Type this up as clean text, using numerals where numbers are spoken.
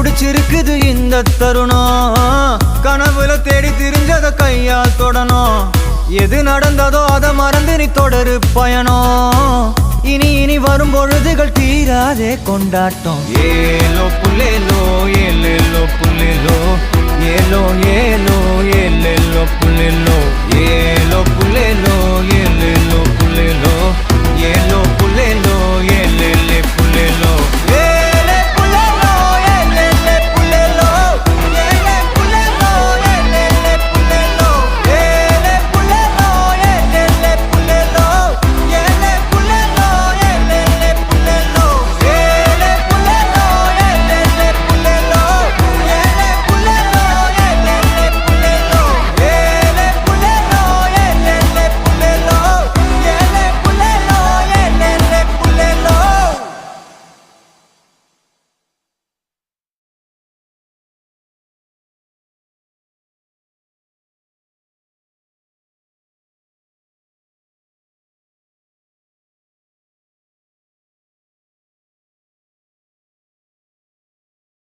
புடிச்சிருக்குது இந்த தருணம். கனவுல தேடி திரிஞ்சத கையால் தொடணும். எது நடந்ததோ அதை மறந்து நீ தொடரு பயணம். இனி இனி வரும் பொழுதுகள் தீராதே கொண்டாட்டம். ஏலோ புல்லேலோ ஏலேலோ புல்லேலோ ஏலோ ஏலோ ஏலேலோ புல்லேலோ ஏலோ புல்லேலோ ஏலேலோ புல்லேலோ ஏலோ